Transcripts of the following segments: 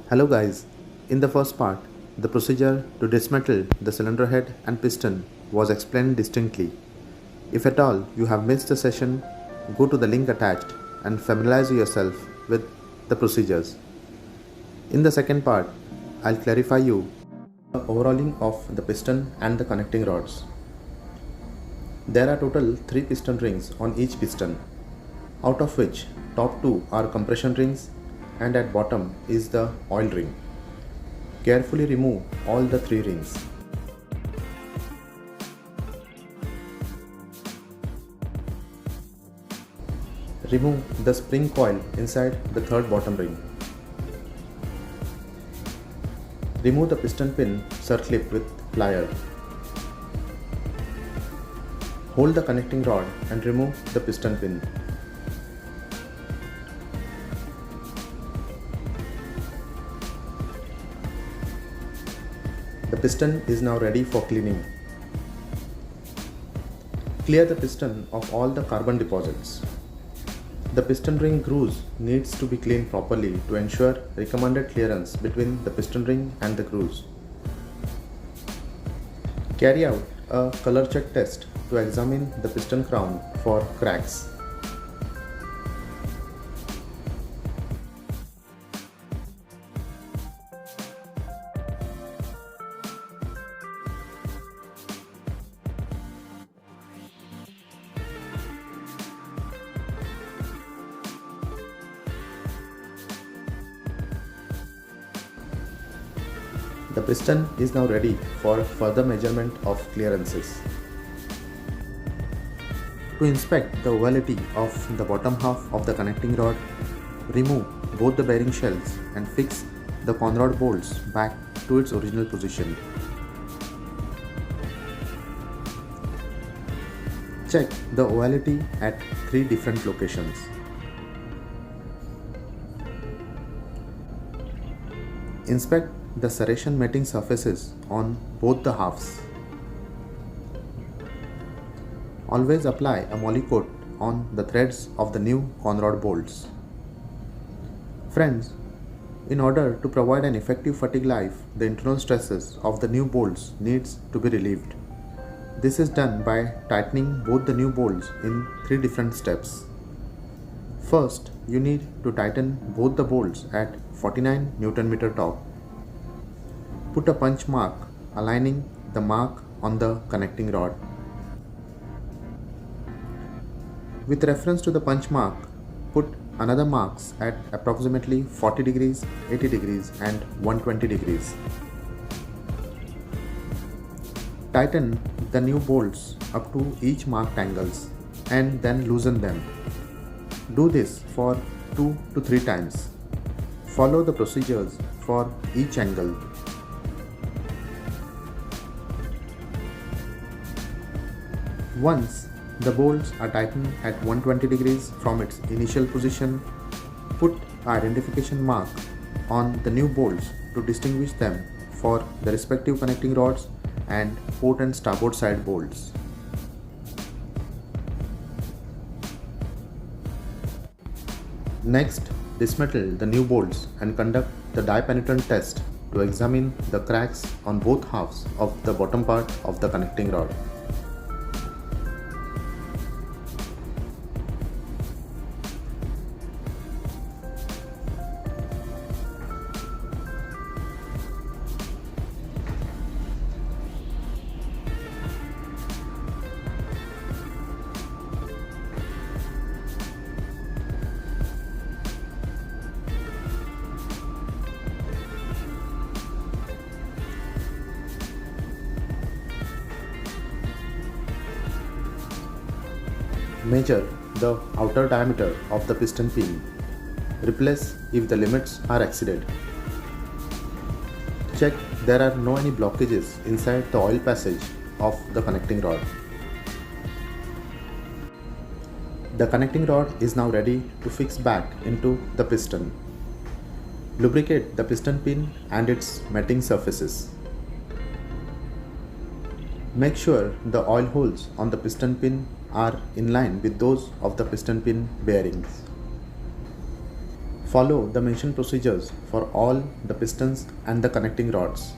Hello guys, in the first part, the procedure to dismantle the cylinder head and piston was explained distinctly. If at all you have missed the session, go to the link attached and familiarize yourself with the procedures. In the second part, I'll clarify you the overhauling of the piston and the connecting rods. There are total 3 piston rings on each piston, out of which top 2 are compression rings and at bottom is the oil ring. Carefully remove all the 3 rings. Remove the spring coil inside the third bottom ring. Remove the piston pin circlip with plier. Hold the connecting rod and remove the piston pin. The piston is now ready for cleaning. Clear the piston of all the carbon deposits. The piston ring grooves needs to be cleaned properly to ensure recommended clearance between the piston ring and the grooves. Carry out a color check test to examine the piston crown for cracks. The piston is now ready for further measurement of clearances. To inspect the ovality of the bottom half of the connecting rod, remove both the bearing shells and fix the conrod bolts back to its original position. Check the ovality at 3 different locations. Inspect the serration mating surfaces on both the halves. Always apply a moly coat on the threads of the new conrod bolts. Friends, in order to provide an effective fatigue life, the internal stresses of the new bolts needs to be relieved. This is done by tightening both the new bolts in 3 different steps. First, you need to tighten both the bolts at 49 Nm torque. Put a punch mark aligning the mark on the connecting rod. With reference to the punch mark, put another marks at approximately 40 degrees, 80 degrees and 120 degrees. Tighten the new bolts up to each marked angles and then loosen them. Do this for 2 to 3 times. Follow the procedures for each angle. Once the bolts are tightened at 120 degrees from its initial position, put an identification mark on the new bolts to distinguish them for the respective connecting rods and port and starboard side bolts. Next, dismantle the new bolts and conduct the die penetrant test to examine the cracks on both halves of the bottom part of the connecting rod. Measure the outer diameter of the piston pin. Replace if the limits are exceeded. Check there are no any blockages inside the oil passage of the connecting rod. The connecting rod is now ready to fix back into the piston. Lubricate the piston pin and its mating surfaces. Make sure the oil holes on the piston pin are in line with those of the piston pin bearings. Follow the mentioned procedures for all the pistons and the connecting rods.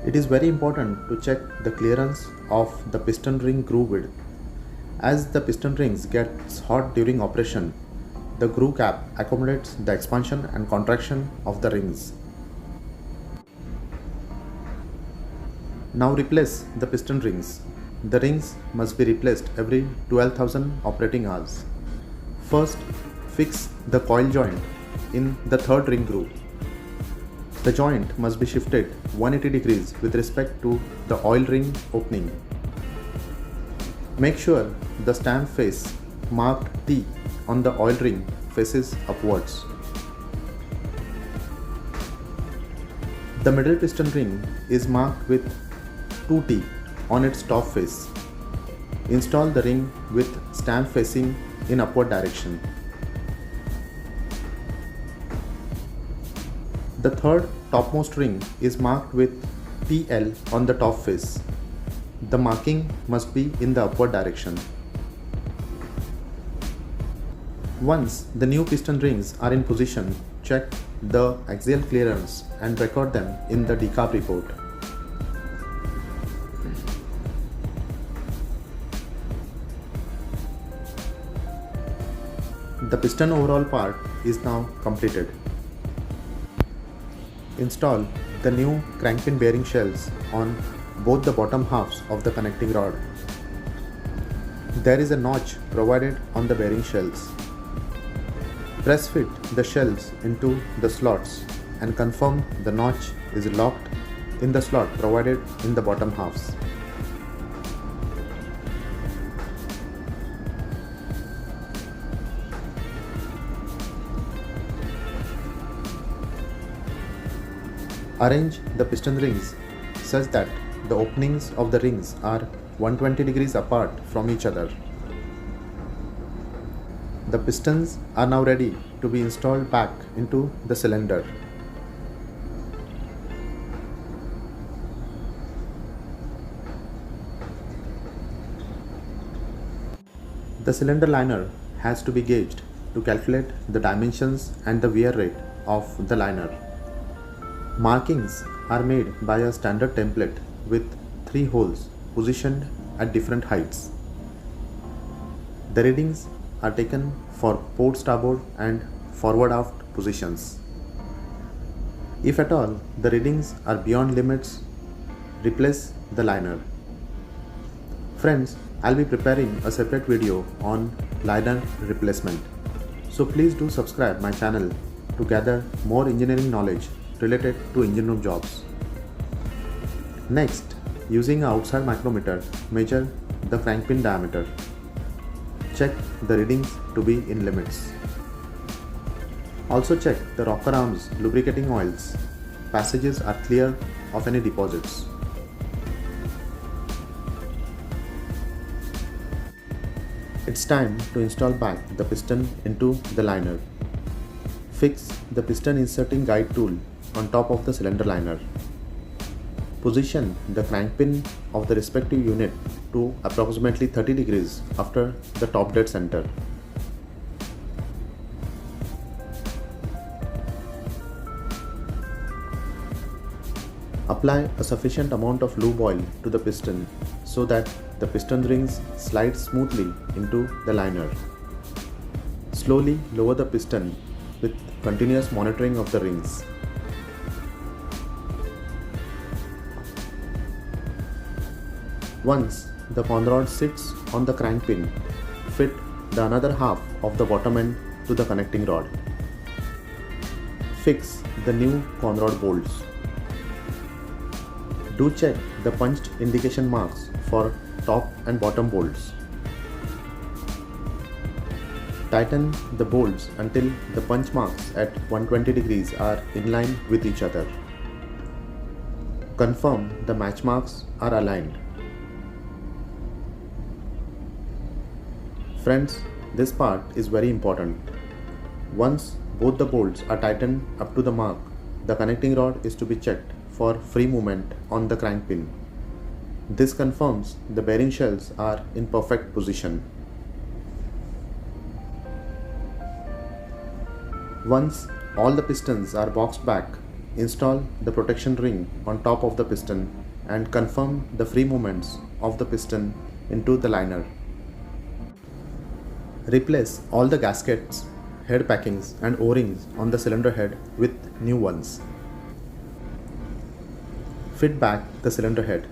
It is very important to check the clearance of the piston ring groove width. As the piston rings gets hot during operation, the groove cap accommodates the expansion and contraction of the rings. Now replace the piston rings. The rings must be replaced every 12,000 operating hours. First, fix the coil joint in the third ring groove. The joint must be shifted 180 degrees with respect to the oil ring opening. Make sure the stamp face marked T on the oil ring faces upwards. The middle piston ring is marked with 2T on its top face. Install the ring with stamp facing in upward direction. The third topmost ring is marked with TL on the top face. The marking must be in the upward direction. Once the new piston rings are in position, check the axial clearance and record them in the decarb report. The piston overall part is now completed. Install the new crankpin bearing shells on both the bottom halves of the connecting rod. There is a notch provided on the bearing shells. Press fit the shells into the slots and confirm the notch is locked in the slot provided in the bottom halves. Arrange the piston rings such that the openings of the rings are 120 degrees apart from each other. The pistons are now ready to be installed back into the cylinder. The cylinder liner has to be gauged to calculate the dimensions and the wear rate of the liner. Markings are made by a standard template with 3 holes positioned at different heights. The readings are taken for port starboard and forward aft positions. If at all the readings are beyond limits, replace the liner. Friends, I'll be preparing a separate video on liner replacement. So please do subscribe my channel to gather more engineering knowledge related to engine room jobs. Next, using an outside micrometer, measure the crankpin diameter. Check the readings to be in limits. Also check the rocker arms lubricating oils. Passages are clear of any deposits. It's time to install back the piston into the liner. Fix the piston inserting guide tool on top of the cylinder liner. Position the crankpin of the respective unit to approximately 30 degrees after the top dead center. Apply a sufficient amount of lube oil to the piston so that the piston rings slide smoothly into the liner. Slowly lower the piston with continuous monitoring of the rings. Once the con rod sits on the crankpin, fit the another half of the bottom end to the connecting rod. Fix the new con rod bolts. Do check the punched indication marks for top and bottom bolts. Tighten the bolts until the punch marks at 120 degrees are in line with each other. Confirm the match marks are aligned. Friends, this part is very important. Once both the bolts are tightened up to the mark, the connecting rod is to be checked for free movement on the crankpin. This confirms the bearing shells are in perfect position. Once all the pistons are boxed back, install the protection ring on top of the piston and confirm the free movements of the piston into the liner. Replace all the gaskets, head packings and O-rings on the cylinder head with new ones. Fit back the cylinder head.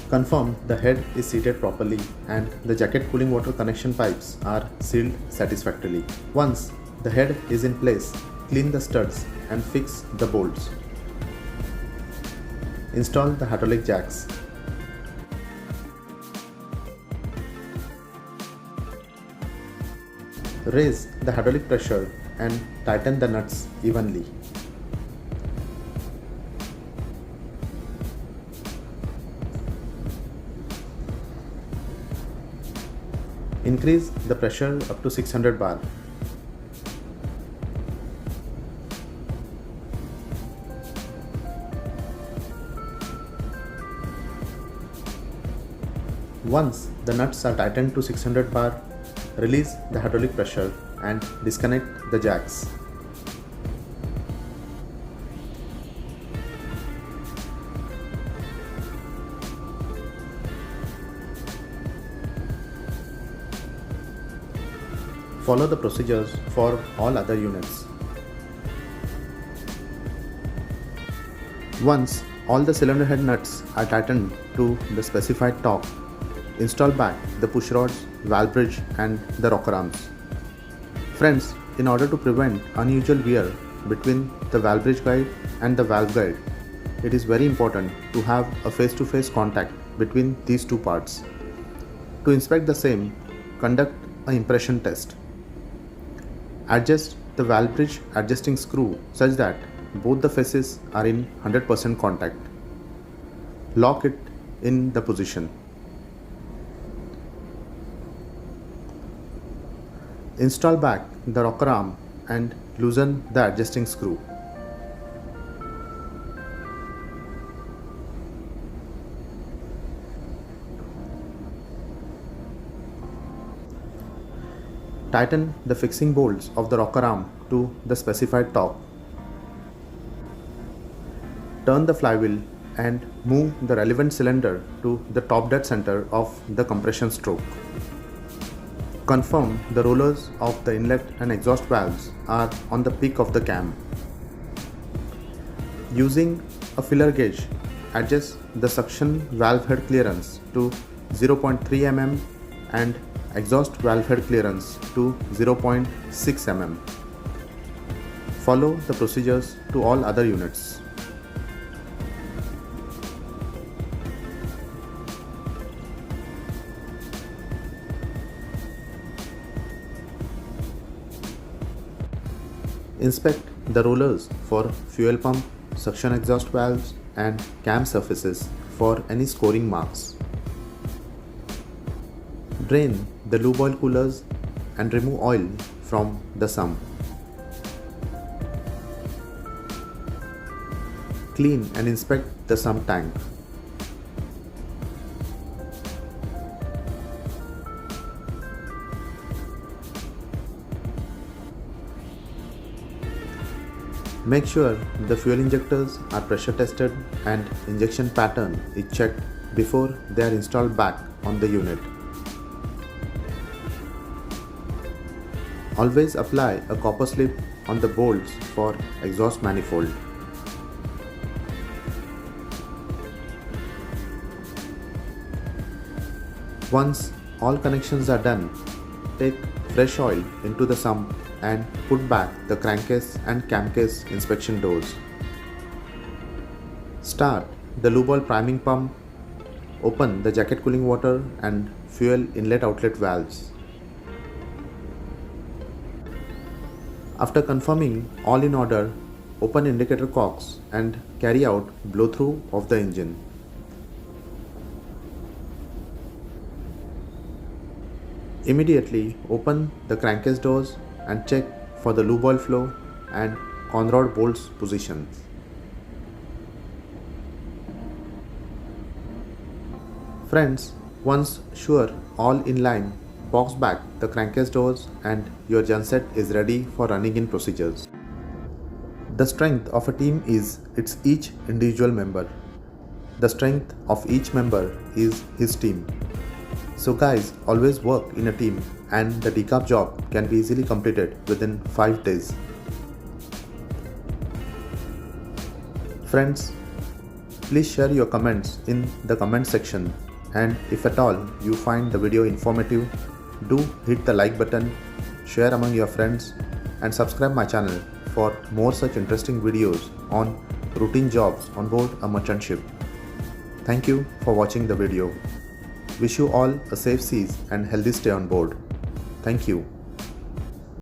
Confirm the head is seated properly and the jacket cooling water connection pipes are sealed satisfactorily. Once the head is in place, clean the studs and fix the bolts. Install the hydraulic jacks. Raise the hydraulic pressure and tighten the nuts evenly. Increase the pressure up to 600 bar. Once the nuts are tightened to 600 bar, release the hydraulic pressure and disconnect the jacks. Follow the procedures for all other units. Once all the cylinder head nuts are tightened to the specified torque, install back the push rods, valve bridge and the rocker arms. Friends, in order to prevent unusual wear between the valve bridge guide and the valve guide, it is very important to have a face-to-face contact between these two parts. To inspect the same, conduct an impression test. Adjust the valve bridge adjusting screw such that both the faces are in 100% contact. Lock it in the position. Install back the rocker arm and loosen the adjusting screw. Tighten the fixing bolts of the rocker arm to the specified torque. Turn the flywheel and move the relevant cylinder to the top dead center of the compression stroke. Confirm the rollers of the inlet and exhaust valves are on the peak of the cam. Using a filler gauge, adjust the suction valve head clearance to 0.3 mm and exhaust valve head clearance to 0.6 mm. Follow the procedures to all other units. Inspect the rollers for fuel pump, suction exhaust valves and cam surfaces for any scoring marks. Drain the lube oil coolers and remove oil from the sump. Clean and inspect the sump tank. Make sure the fuel injectors are pressure tested and injection pattern is checked before they are installed back on the unit. Always apply a copper slip on the bolts for exhaust manifold. Once all connections are done, take fresh oil into the sump and put back the crankcase and camcase inspection doors. Start the lube oil priming pump, open the jacket cooling water and fuel inlet outlet valves. After confirming all in order, open indicator cocks and carry out blow through of the engine. Immediately open the crankcase doors and check for the lube oil flow and con rod bolts positions. Friends, once sure, all in line, box back the crankcase doors and your genset is ready for running in procedures. The strength of a team is its each individual member. The strength of each member is his team. So guys, always work in a team and the decarb job can be easily completed within 5 days. Friends, please share your comments in the comment section, and if at all you find the video informative, do hit the like button, share among your friends and subscribe my channel for more such interesting videos on routine jobs on board a merchant ship. Thank you for watching the video. Wish you all a safe seas and healthy stay on board. Thank you.